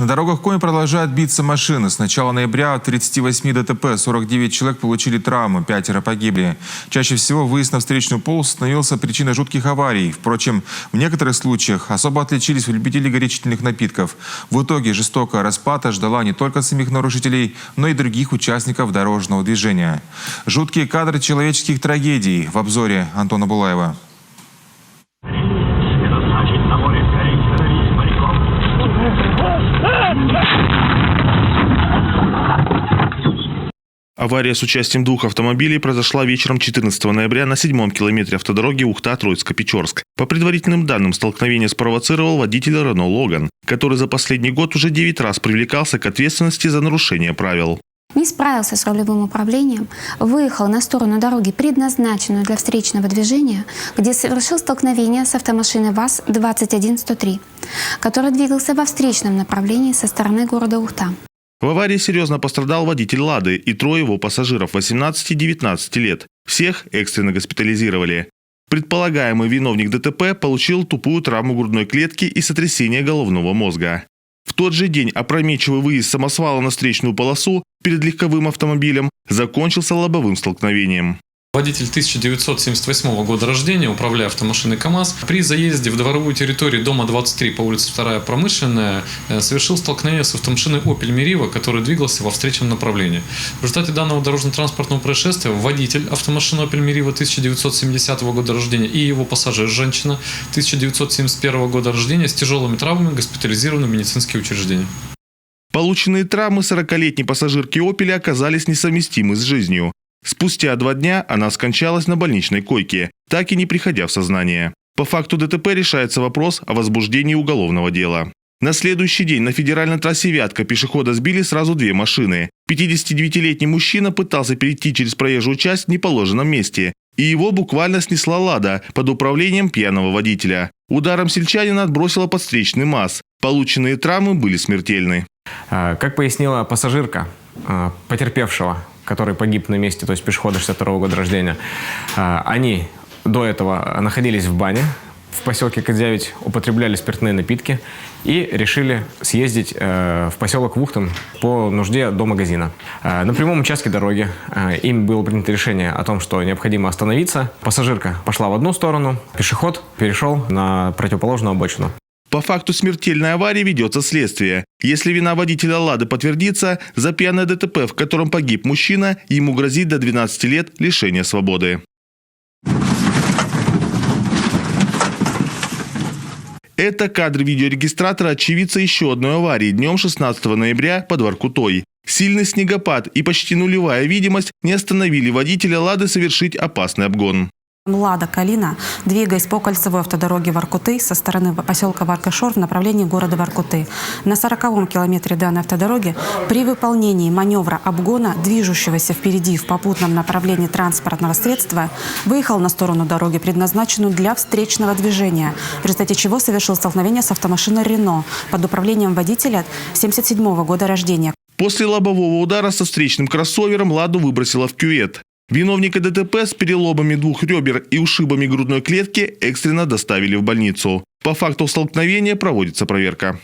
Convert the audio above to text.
На дорогах Коми продолжают биться машины. С начала ноября в 38 ДТП 49 человек получили травмы, 5 погибли. Чаще всего выезд на встречную полосу становился причиной жутких аварий. Впрочем, в некоторых случаях особо отличились любители горячительных напитков. В итоге жестокая расплата ждала не только самих нарушителей, но и других участников дорожного движения. Жуткие кадры человеческих трагедий в обзоре Антона Булаева. Авария с участием двух автомобилей произошла вечером 14 ноября на 7-м километре автодороги Ухта-Троицко-Печорск. По предварительным данным, столкновение спровоцировал водитель Рено Логан, который за последний год уже 9 раз привлекался к ответственности за нарушение правил. Не справился с рулевым управлением, выехал на сторону дороги, предназначенную для встречного движения, где совершил столкновение с автомашиной ВАЗ-21103, который двигался во встречном направлении со стороны города Ухта. В аварии серьезно пострадал водитель «Лады» и 3 его пассажиров 18 и 19 лет. Всех экстренно госпитализировали. Предполагаемый виновник ДТП получил тупую травму грудной клетки и сотрясение головного мозга. В тот же день опрометчивый выезд самосвала на встречную полосу перед легковым автомобилем закончился лобовым столкновением. Водитель 1978 года рождения, управляя автомашиной КАМАЗ, при заезде в дворовую территорию дома 23 по улице 2 Промышленная совершил столкновение с автомашиной Opel Meriva, который двигался во встречном направлении. В результате данного дорожно-транспортного происшествия водитель автомашины Opel Meriva 1970 года рождения и его пассажир, женщина 1971 года рождения, с тяжелыми травмами госпитализированы в медицинские учреждения. Полученные травмы 40-летней пассажирки «Опеля» оказались несовместимы с жизнью. Спустя 2 дня она скончалась на больничной койке, так и не приходя в сознание. По факту ДТП решается вопрос о возбуждении уголовного дела. На следующий день на федеральной трассе Вятка пешехода сбили сразу 2 машины. 59-летний мужчина пытался перейти через проезжую часть в неположенном месте, и его буквально снесла «Лада» под управлением пьяного водителя. Ударом сельчанина отбросило под встречный МАЗ. Полученные травмы были смертельны. Как пояснила пассажирка потерпевшего, который погиб на месте, то есть пешехода 62 года рождения, они до этого находились в бане в поселке К9, употребляли спиртные напитки и решили съездить в поселок Вухтом по нужде до магазина. На прямом участке дороги им было принято решение о том, что необходимо остановиться. Пассажирка пошла в одну сторону, пешеход перешел на противоположную обочину. По факту смертельной аварии ведется следствие. Если вина водителя «Лады» подтвердится, за пьяное ДТП, в котором погиб мужчина, ему грозит до 12 лет лишения свободы. Это кадры видеорегистратора очевидца еще одной аварии днем 16 ноября под Воркутой. Сильный снегопад и почти нулевая видимость не остановили водителя «Лады» совершить опасный обгон. «Лада Калина», двигаясь по кольцевой автодороге Воркуты со стороны поселка Варкашор в направлении города Воркуты. На 40-м километре данной автодороги при выполнении маневра обгона движущегося впереди в попутном направлении транспортного средства выехал на сторону дороги, предназначенную для встречного движения, в результате чего совершил столкновение с автомашиной «Рено» под управлением водителя 1977 года рождения. После лобового удара со встречным кроссовером «Ладу» выбросило в кювет. Виновника ДТП с переломами 2 ребер и ушибами грудной клетки экстренно доставили в больницу. По факту столкновения проводится проверка.